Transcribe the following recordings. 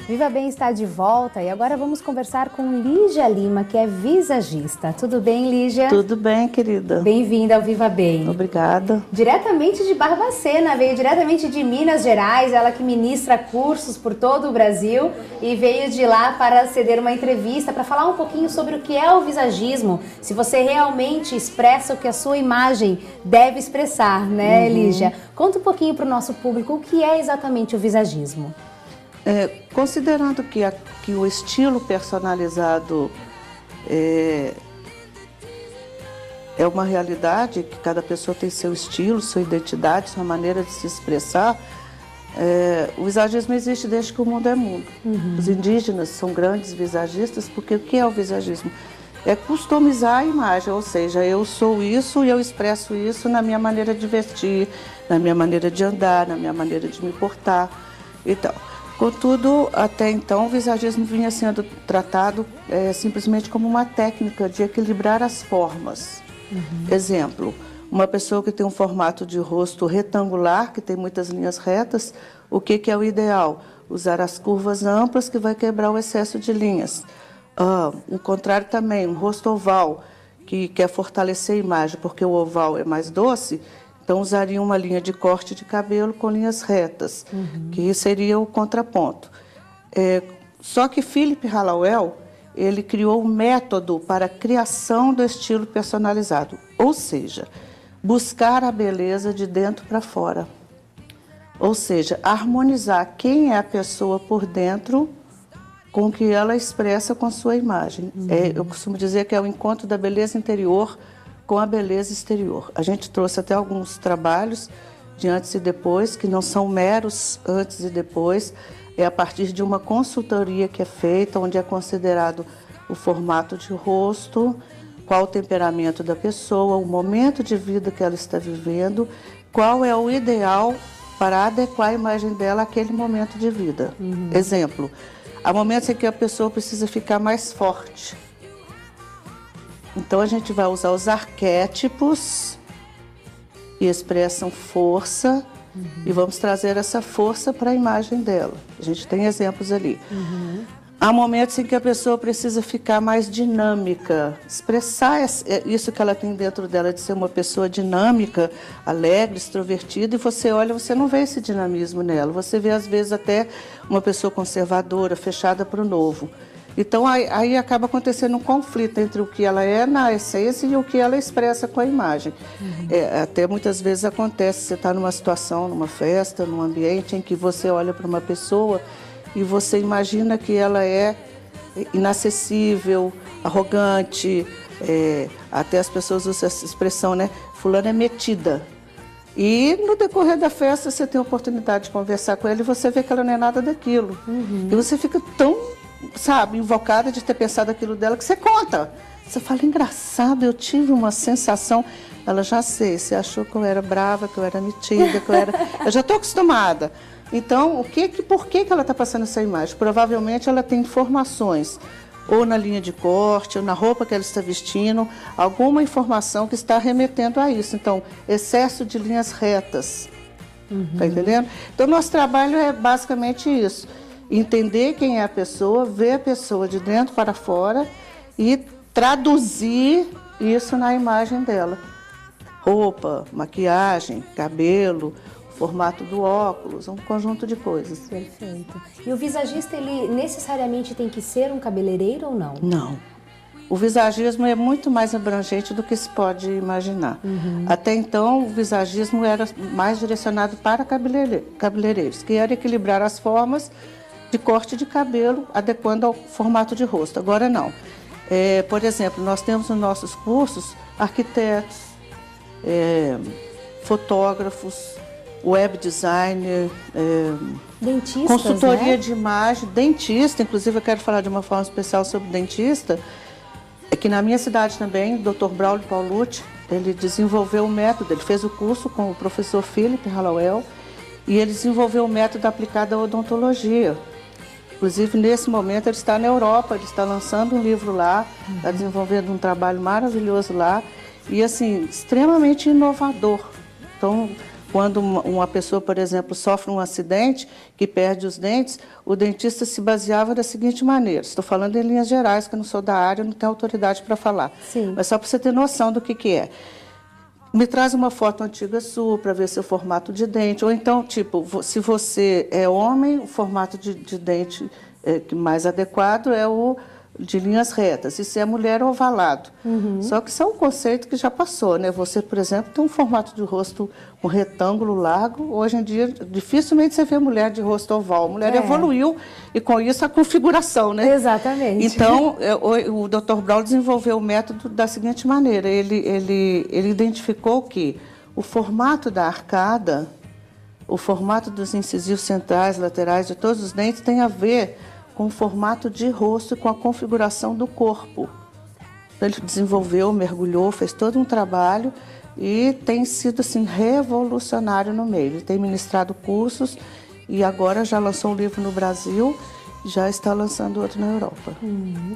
Viva Bem está de volta e agora vamos conversar com Lígia Lima, que é visagista. Tudo bem, Lígia? Tudo bem, querida. Bem-vinda ao Viva Bem. Obrigada. Diretamente de Barbacena, veio diretamente de Minas Gerais, ela que ministra cursos por todo o Brasil e veio de lá para ceder uma entrevista, para falar um pouquinho sobre o que é o visagismo, se você realmente expressa o que a sua imagem deve expressar, né, Lígia? Conta um pouquinho para o nosso público o que é exatamente o visagismo. Considerando que o estilo personalizado é uma realidade, que cada pessoa tem seu estilo, sua identidade, sua maneira de se expressar, o visagismo existe desde que o mundo é mundo. Os indígenas são grandes visagistas, porque o que é o visagismo? É customizar a imagem, ou seja, eu sou isso e eu expresso isso na minha maneira de vestir, na minha maneira de andar, na minha maneira de me portar e tal. Contudo, até então, o visagismo vinha sendo tratado simplesmente como uma técnica de equilibrar as formas. Exemplo, uma pessoa que tem um formato de rosto retangular, que tem muitas linhas retas, o que é o ideal? Usar as curvas amplas, que vai quebrar o excesso de linhas. O contrário também, um rosto oval, que quer fortalecer a imagem, porque o oval é mais doce. Então, usaria uma linha de corte de cabelo com linhas retas, que seria o contraponto. Só que Philip Hallowell, ele criou um método para a criação do estilo personalizado, ou seja, buscar a beleza de dentro para fora. Ou seja, harmonizar quem é a pessoa por dentro com o que ela expressa com sua imagem. Eu costumo dizer que é o encontro da beleza interior com a beleza exterior. A gente trouxe até alguns trabalhos de antes e depois, que não são meros antes e depois, é a partir de uma consultoria que é feita, onde é considerado o formato de rosto, qual o temperamento da pessoa, o momento de vida que ela está vivendo, qual é o ideal para adequar a imagem dela àquele momento de vida. Exemplo, há momentos em que a pessoa precisa ficar mais forte. Então, a gente vai usar os arquétipos que expressam força e vamos trazer essa força para a imagem dela. A gente tem exemplos ali. Há momentos em que a pessoa precisa ficar mais dinâmica, expressar isso que ela tem dentro dela, de ser uma pessoa dinâmica, alegre, extrovertida, e você olha, você não vê esse dinamismo nela. Você vê, às vezes, até uma pessoa conservadora, fechada para o novo. Então, aí acaba acontecendo um conflito entre o que ela é na essência e o que ela expressa com a imagem. Até muitas vezes acontece, você está numa situação, numa festa, num ambiente em que você olha para uma pessoa e você imagina que ela é inacessível, arrogante, até as pessoas usam essa expressão, né? Fulana é metida. E no decorrer da festa você tem a oportunidade de conversar com ela e você vê que ela não é nada daquilo. E você fica tão, invocada de ter pensado aquilo dela, que você conta. Você fala, engraçado, eu tive uma sensação. Ela, já sei, você achou que eu era brava, que eu era metida, que eu era... Eu já estou acostumada. Então, por que ela está passando essa imagem? Provavelmente ela tem informações, ou na linha de corte, ou na roupa que ela está vestindo, alguma informação que está remetendo a isso. Então, excesso de linhas retas. Tá entendendo? Então, nosso trabalho é basicamente isso. Entender quem é a pessoa, ver a pessoa de dentro para fora e traduzir isso na imagem dela. Roupa, maquiagem, cabelo, formato do óculos, um conjunto de coisas. Perfeito. E o visagista, ele necessariamente tem que ser um cabeleireiro ou não? Não. O visagismo é muito mais abrangente do que se pode imaginar. Até então, o visagismo era mais direcionado para cabeleireiros, que era equilibrar as formas de corte de cabelo, adequando ao formato de rosto. Agora não. Por exemplo, nós temos nos nossos cursos arquitetos, fotógrafos, web designer, dentistas, consultoria, né? de imagem, dentista. Inclusive, eu quero falar de uma forma especial sobre dentista. Que na minha cidade também, o Dr. Braulio Paulucci, ele desenvolveu um método, ele fez o curso com o professor Philip Hallowell, e ele desenvolveu um método aplicado à odontologia. Inclusive, nesse momento, ele está na Europa, ele está lançando um livro lá, está desenvolvendo um trabalho maravilhoso lá, e assim, extremamente inovador. Então, quando uma pessoa, por exemplo, sofre um acidente, que perde os dentes, o dentista se baseava da seguinte maneira. Estou falando em linhas gerais, que eu não sou da área, não tenho autoridade para falar. Sim. Mas só para você ter noção do que é. Me traz uma foto antiga sua para ver seu formato de dente. Ou então, tipo, se você é homem, o formato de dente mais adequado é o de linhas retas. E se é mulher, é ovalado. Só que isso é um conceito que já passou, né? Você, por exemplo, tem um formato de rosto, um retângulo largo. Hoje em dia, dificilmente você vê mulher de rosto oval. A mulher evoluiu e, com isso, a configuração, né? Exatamente. Então, o Dr. Braun desenvolveu o método da seguinte maneira. Ele identificou que o formato da arcada, o formato dos incisivos centrais, laterais de todos os dentes tem a ver com o formato de rosto e com a configuração do corpo. Então, ele desenvolveu, mergulhou, fez todo um trabalho e tem sido assim, revolucionário no meio. Ele tem ministrado cursos e agora já lançou um livro no Brasil, já está lançando outro na Europa.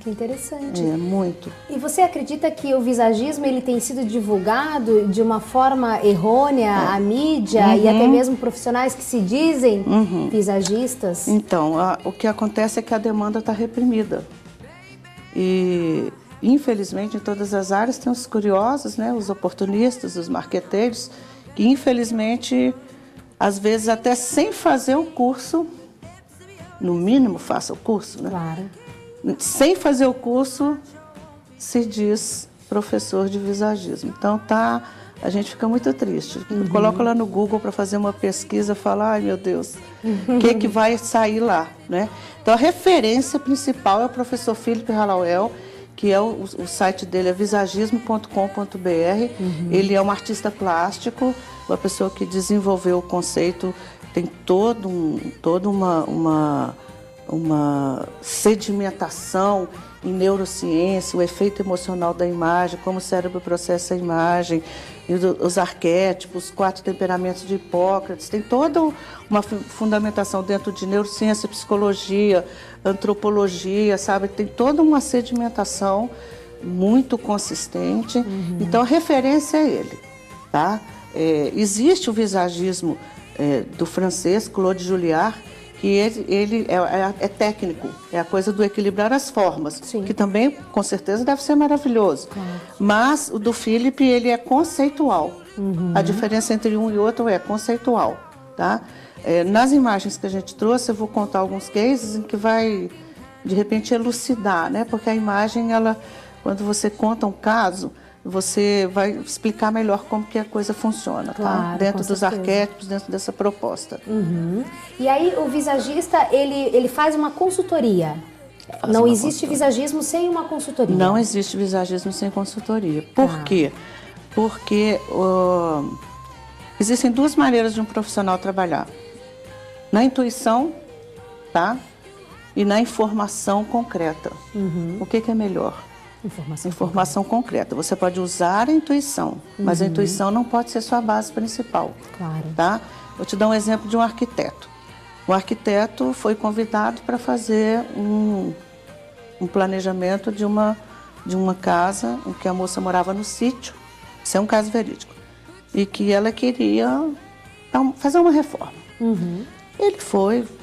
Que interessante. É, muito. E você acredita que o visagismo ele tem sido divulgado de uma forma errônea à mídia e até mesmo profissionais que se dizem visagistas? Então, o que acontece é que a demanda está reprimida. E, infelizmente, em todas as áreas tem os curiosos, né, os oportunistas, os marqueteiros, que, infelizmente, às vezes até sem fazer o curso, no mínimo faça o curso, né? Claro. Sem fazer o curso, se diz professor de visagismo. Então, a gente fica muito triste. Coloca lá no Google para fazer uma pesquisa e fala, ai meu Deus, o que vai sair lá, né? Então, a referência principal é o professor Felipe Halauel, que é o site dele é visagismo.com.br. Ele é um artista plástico, uma pessoa que desenvolveu o conceito, tem toda uma sedimentação em neurociência, o efeito emocional da imagem, como o cérebro processa a imagem, os arquétipos, os 4 temperamentos de Hipócrates, tem toda uma fundamentação dentro de neurociência, psicologia, antropologia, sabe? Tem toda uma sedimentação muito consistente. Então, a referência é ele, tá? Existe o visagismo do francês, Claude Julliard, que ele é técnico, é a coisa do equilibrar as formas, Sim. que também, com certeza, deve ser maravilhoso. Mas o do Philippe, ele é conceitual. A diferença entre um e outro é conceitual, tá? Nas imagens que a gente trouxe, eu vou contar alguns cases em que vai, de repente, elucidar, né? Porque a imagem, ela, quando você conta um caso, você vai explicar melhor como que a coisa funciona, claro, tá? Dentro dos arquétipos, dentro dessa proposta. E aí o visagista, ele faz uma consultoria. Não existe visagismo sem uma consultoria. Não existe visagismo sem consultoria. Por quê? Porque existem 2 maneiras de um profissional trabalhar. Na intuição, tá? E na informação concreta. O que é melhor? Informação concreta. Você pode usar a intuição, mas a intuição não pode ser sua base principal. Claro. Tá? Vou te dar um exemplo de um arquiteto. O arquiteto foi convidado para fazer um planejamento de uma casa em que a moça morava no sítio, isso é um caso verídico, e que ela queria fazer uma reforma. Ele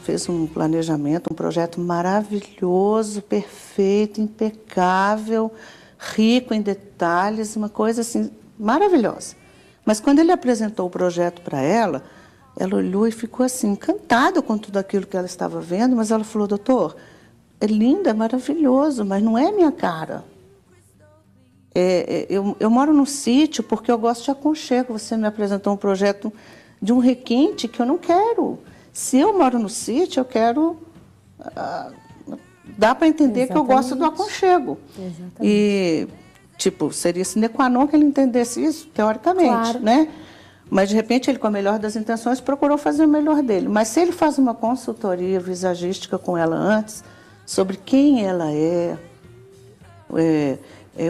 fez um planejamento, um projeto maravilhoso, perfeito, impecável, rico em detalhes, uma coisa assim maravilhosa. Mas quando ele apresentou o projeto para ela olhou e ficou assim, encantada com tudo aquilo que ela estava vendo, mas ela falou, doutor, é lindo, é maravilhoso, mas não é minha cara. Eu moro num sítio porque eu gosto de aconchego, você me apresentou um projeto de um requinte que eu não quero. Se eu moro no sítio, eu quero... dá para entender que eu gosto do aconchego. E, seria sine qua non que ele entendesse isso, teoricamente, né? Mas, de repente, ele, com a melhor das intenções, procurou fazer o melhor dele. Mas se ele faz uma consultoria visagística com ela antes, sobre quem ela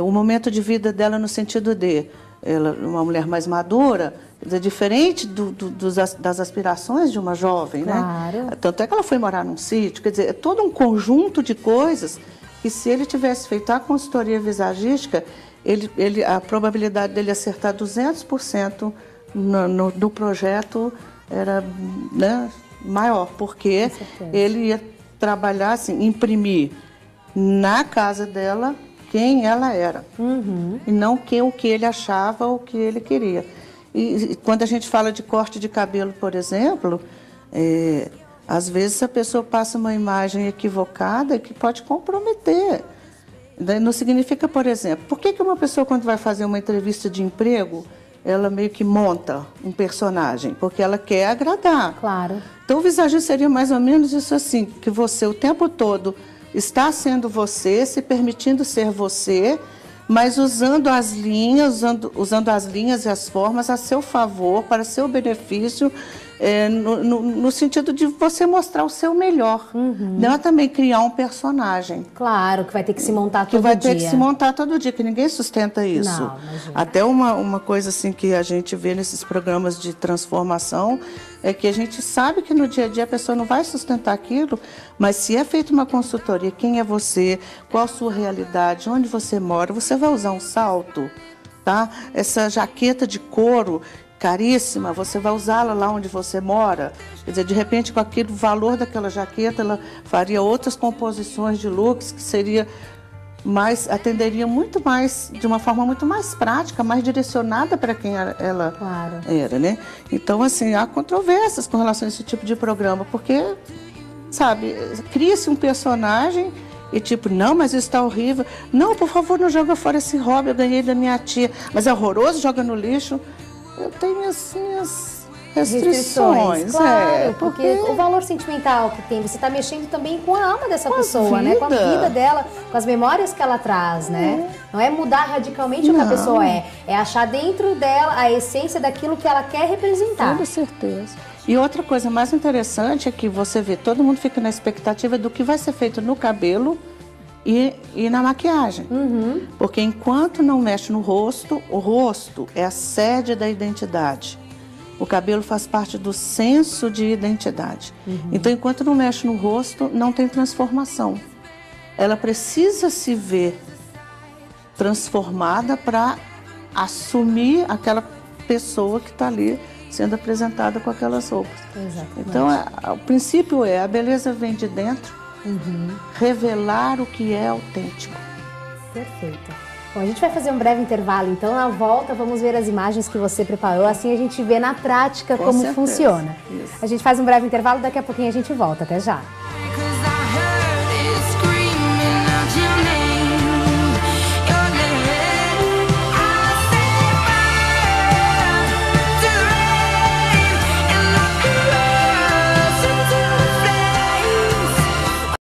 o momento de vida dela no sentido de ela, uma mulher mais madura, diferente das aspirações de uma jovem, né? Tanto é que ela foi morar num sítio, quer dizer, é todo um conjunto de coisas que, se ele tivesse feito a consultoria visagística, a probabilidade dele acertar 200% no projeto era, né, maior, porque ele ia trabalhar assim, imprimir na casa dela quem ela era, e não o que ele achava ou o que ele queria. E quando a gente fala de corte de cabelo, por exemplo, às vezes a pessoa passa uma imagem equivocada que pode comprometer. Não significa, por exemplo, por que uma pessoa, quando vai fazer uma entrevista de emprego, ela meio que monta um personagem? Porque ela quer agradar. Claro. Então, o visagista seria mais ou menos isso assim, que você o tempo todo está sendo você, se permitindo ser você, mas usando as linhas, usando as linhas e as formas a seu favor, para seu benefício, no sentido de você mostrar o seu melhor. Não é também criar um personagem. Claro, que vai ter que se montar todo dia. Que vai ter que se montar todo dia, que ninguém sustenta isso. Não, imagina. Até uma coisa assim que a gente vê nesses programas de transformação é que a gente sabe que no dia a dia a pessoa não vai sustentar aquilo, mas se é feita uma consultoria, quem é você, qual a sua realidade, onde você mora, você vai usar um salto, tá? Essa jaqueta de couro caríssima, você vai usá-la lá onde você mora. Quer dizer, de repente, com aquele valor daquela jaqueta, ela faria outras composições de looks que seria atenderia muito mais, de uma forma muito mais prática, mais direcionada para quem ela era, né? Então, assim, há controvérsias com relação a esse tipo de programa, porque, sabe, cria-se um personagem e tipo, não, mas isso está horrível. Não, por favor, não joga fora esse hobby, eu ganhei da minha tia. Mas é horroroso, joga no lixo. Eu tenho, assim, as restrições. Claro, porque o valor sentimental que tem, você está mexendo também com a alma dessa pessoa, né? Com a vida dela, com as memórias que ela traz, né? Não é mudar radicalmente o que a pessoa é achar dentro dela a essência daquilo que ela quer representar. Com certeza. E outra coisa mais interessante é que você vê, todo mundo fica na expectativa do que vai ser feito no cabelo e na maquiagem. Porque enquanto não mexe no rosto, o rosto é a sede da identidade. O cabelo faz parte do senso de identidade. Então, enquanto não mexe no rosto, não tem transformação. Ela precisa se ver transformada para assumir aquela pessoa que está ali sendo apresentada com aquelas roupas. Exatamente. Então, o princípio a beleza vem de dentro, revelar o que é autêntico. Perfeito. Bom, a gente vai fazer um breve intervalo, então na volta vamos ver as imagens que você preparou, assim a gente vê na prática como funciona. A gente faz um breve intervalo, daqui a pouquinho a gente volta. Até já!